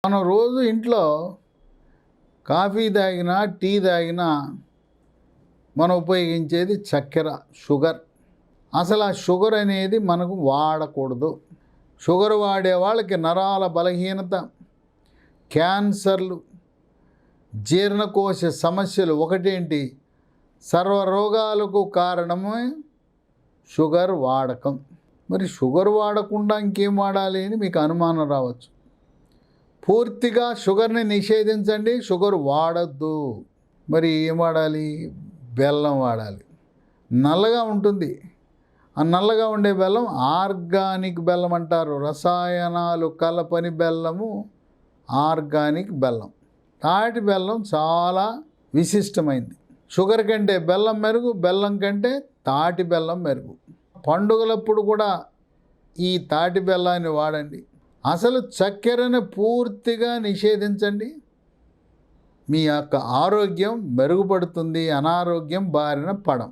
మనం రోజు ఇంట్లో కాఫీ తాగినా టీ తాగినా మనం ఉపయోగించేది చక్కెర, షుగర్. అసలు ఆ షుగర్ అనేది మనకు వాడకూడదు. షుగర్ వాడే వాళ్ళకి నరాల బలహీనత, క్యాన్సర్లు, జీర్ణకోశ సమస్యలు ఒకటేంటి, సర్వరోగాలకు కారణమే షుగర్ వాడకం. మరి షుగర్ వాడకుండా ఇంకేం వాడాలి అని మీకు అనుమానం రావచ్చు. పూర్తిగా షుగర్ని నిషేధించండి, షుగర్ వాడద్దు. మరి ఏం వాడాలి? బెల్లం వాడాలి. నల్లగా ఉంటుంది. ఆ నల్లగా ఉండే బెల్లం ఆర్గానిక్ బెల్లం అంటారు. రసాయనాలు కలపని బెల్లము ఆర్గానిక్ బెల్లం. తాటి బెల్లం చాలా విశిష్టమైంది. షుగర్ కంటే బెల్లం మెరుగు, బెల్లం కంటే తాటి బెల్లం మెరుగు. పండుగలప్పుడు కూడా ఈ తాటి బెల్లాన్ని వాడండి. అసలు చక్కెరను పూర్తిగా నిషేధించండి. మీ యొక్క ఆరోగ్యం మెరుగుపడుతుంది, అనారోగ్యం బారిన పడం.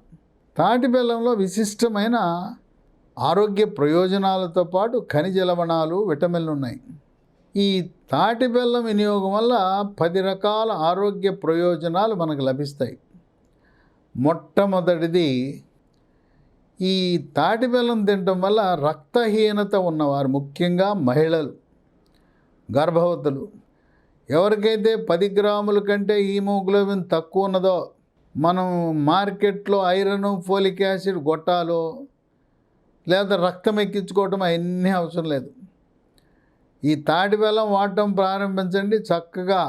తాటి బెల్లంలో విశిష్టమైన ఆరోగ్య ప్రయోజనాలతో పాటు ఖనిజ లవణాలు, విటమిన్లు ఉన్నాయి. ఈ తాటి బెల్లం వినియోగం వల్ల 10 రకాల ఆరోగ్య ప్రయోజనాలు మనకు లభిస్తాయి. మొట్టమొదటిది, ఈ తాటి బెల్లం తినటం వల్ల రక్తహీనత ఉన్నవారు, ముఖ్యంగా మహిళలు, గర్భవతులు, ఎవరికైతే 10 గ్రాముల కంటే హీమోగ్లోబిన్ తక్కువ ఉన్నదో, మనం మార్కెట్లో ఐరన్, ఫోలిక్ యాసిడ్ గొట్టాలో లేదా రక్తం ఎక్కించుకోవటం అవన్నీ అవసరం లేదు. ఈ తాటి బెల్లం వాడటం ప్రారంభించండి. చక్కగా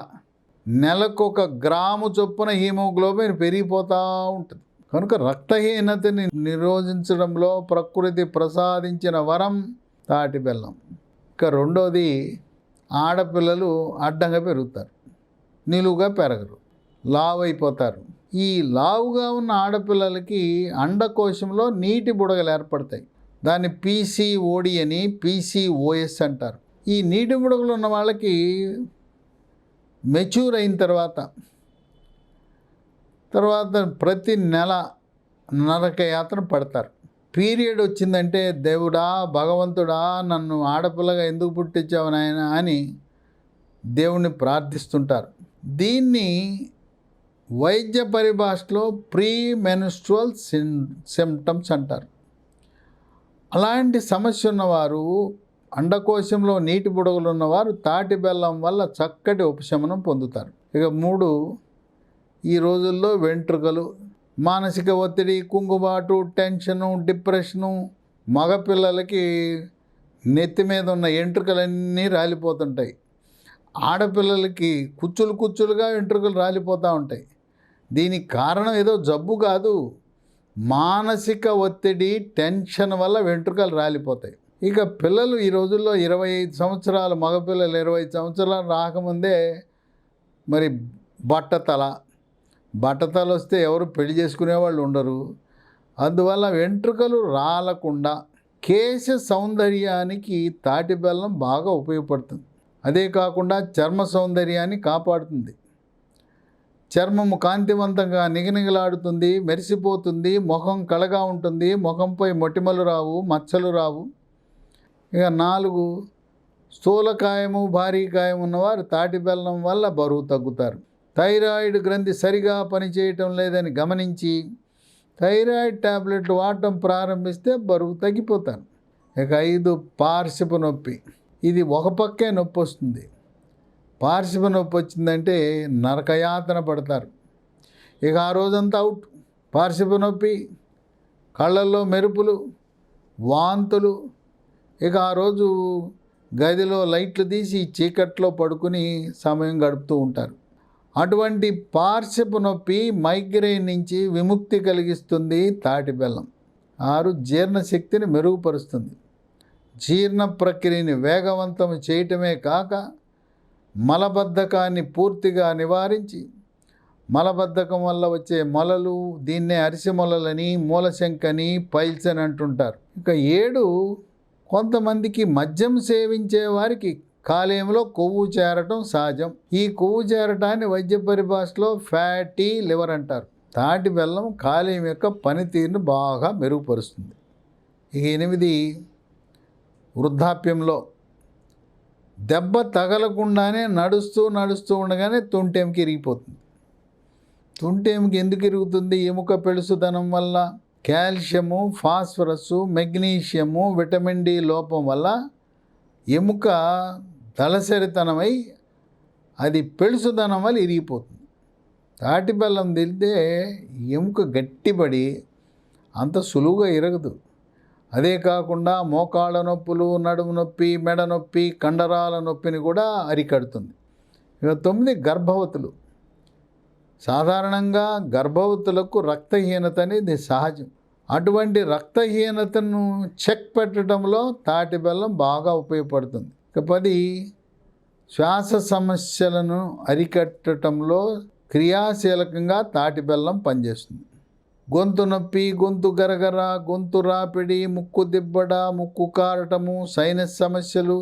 నెలకు 1 గ్రాము చొప్పున హీమోగ్లోబిన్ పెరిగిపోతూ ఉంటుంది. కనుక రక్తహీనతని నిరోధించడంలో ప్రకృతి ప్రసాదించిన వరం తాటి బెల్లం. ఇక రెండోది, ఆడపిల్లలు అడ్డంగా పెరుగుతారు, నిలువుగా పెరగరు, లావు అయిపోతారు. ఈ లావుగా ఉన్న ఆడపిల్లలకి అండకోశంలో నీటి బుడగలు ఏర్పడతాయి. దాన్ని పీసీఓడి అని, పీసీఓఎస్ అంటారు. ఈ నీటి బుడగలు ఉన్న వాళ్ళకి మెచ్యూర్ అయిన తర్వాత ప్రతి నెల నరకయాత్ర పడతారు. పీరియడ్ వచ్చిందంటే దేవుడా, భగవంతుడా, నన్ను ఆడపిల్లగా ఎందుకు పుట్టించావు నాయన అని దేవుణ్ణి ప్రార్థిస్తుంటారు. దీన్ని వైద్య పరిభాషలో ప్రీ మెన్స్ట్రువల్ సిమ్టమ్స్ అంటారు. అలాంటి సమస్య ఉన్నవారు, అండకోశంలో నీటి బుడగలు ఉన్నవారు తాటి బెల్లం వల్ల చక్కటి ఉపశమనం పొందుతారు. ఇక 3, ఈ రోజుల్లో వెంట్రుకలు, మానసిక ఒత్తిడి, కుంగుబాటు, టెన్షను, డిప్రెషను, మగపిల్లలకి నెత్తి మీద ఉన్న వెంట్రుకలన్నీ రాలిపోతుంటాయి. ఆడపిల్లలకి కుచ్చులుగా వెంట్రుకలు రాలిపోతూ ఉంటాయి. దీనికి కారణం ఏదో జబ్బు కాదు, మానసిక ఒత్తిడి, టెన్షన్ వల్ల వెంట్రుకలు రాలిపోతాయి. ఇక పిల్లలు ఈ రోజుల్లో 25 సంవత్సరాలు, మగపిల్లలు 25 సంవత్సరాలు రాకముందే మరి బట్టతల వస్తే ఎవరు పెళ్లి చేసుకునేవాళ్ళు ఉండరు. అందువల్ల వెంట్రుకలు రాలకుండా కేశ సౌందర్యానికి తాటి బెల్లం బాగా ఉపయోగపడుతుంది. అదే కాకుండా చర్మ సౌందర్యాన్ని కాపాడుతుంది. చర్మము కాంతివంతంగా నిగనిగలాడుతుంది, మెరిసిపోతుంది, ముఖం కళగా ఉంటుంది, ముఖంపై మొటిమలు రావు, మచ్చలు రావు. ఇక 4, స్థూలకాయము, భారీ కాయం ఉన్నవారు తాటి బెల్లం వల్ల బరువు తగ్గుతారు. థైరాయిడ్ గ్రంథి సరిగా పనిచేయటం లేదని గమనించి థైరాయిడ్ ట్యాబ్లెట్లు వాడటం ప్రారంభిస్తే బరువు తగ్గిపోతారు. ఇక 5, పార్శ్వపు నొప్పి. ఇది ఒక పక్కే నొప్పి వస్తుంది. పార్శ్వపు నొప్పి వచ్చిందంటే నరకయాతన పడతారు. ఇక ఆ రోజంతా అవుట్. పార్శ్వపు నొప్పి, కళ్ళల్లో మెరుపులు, వాంతులు. ఇక ఆ రోజు గదిలో లైట్లు తీసి చీకట్లో పడుకుని సమయం గడుపుతూ ఉంటారు. అటువంటి పార్శ్వపు నొప్పి, మైగ్రేన్ నుంచి విముక్తి కలిగిస్తుంది తాటి బెల్లం. 6, జీర్ణశక్తిని మెరుగుపరుస్తుంది. జీర్ణ ప్రక్రియని వేగవంతం చేయటమే కాక మలబద్ధకాన్ని పూర్తిగా నివారించి, మలబద్ధకం వల్ల వచ్చే మొలలు, దీన్నే అరిసె మొలలని, మూలశంకని, పైల్స్ అని అంటుంటారు. ఇక 7, కొంతమందికి మద్యం సేవించే వారికి కాలేయంలో కొవ్వు చేరటం సహజం. ఈ కొవ్వు చేరటాన్ని వైద్య పరిభాషలో ఫ్యాటీ లివర్ అంటారు. తాటి బెల్లం కాలేయం యొక్క పనితీరును బాగా మెరుగుపరుస్తుంది. ఇక 8, వృద్ధాప్యంలో దెబ్బ తగలకుండానే నడుస్తూ నడుస్తూ ఉండగానే తుంటెముక ఇరిగిపోతుంది. తుంటెముక ఎందుకు ఇరుగుతుంది? ఎముక పెళుసుదనం వల్ల. Calcium, phosphorus, magnesium, vitamin D లోపం వల్ల ఎముక దళసరితనమై అది పెళుసుదనం వల్ల ఇరిగిపోతుంది. తాటి బెల్లం తింటే ఎముక గట్టిపడి అంత సులువుగా ఇరగదు. అదే కాకుండా మోకాళ్ళ నొప్పులు, నడుము నొప్పి, మెడ నొప్పి, కండరాల నొప్పిని కూడా అరికడుతుంది. ఇక 9 గర్భవతులు. సాధారణంగా గర్భవతులకు రక్తహీనత అనేది సహజం. అటువంటి రక్తహీనతను చెక్ పెట్టడంలో తాటి బెల్లం బాగా ఉపయోగపడుతుంది. ఇక 10 శ్వాస సమస్యలను అరికట్టడంలో క్రియాశీలకంగా తాటి బెల్లం పనిచేస్తుంది. గొంతు నొప్పి, గొంతు గరగర, గొంతు రాపిడి, ముక్కు దిబ్బడ, ముక్కు కారటము, సైనస్ సమస్యలు,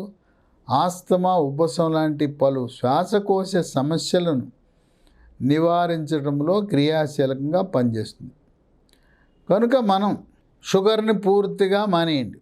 ఆస్తమా, ఉబ్బసం లాంటి పలు శ్వాసకోశ సమస్యలను నివారించడంలో క్రియాశీలకంగా పనిచేస్తుంది. కనుక మనం షుగర్ని పూర్తిగా మానేయండి.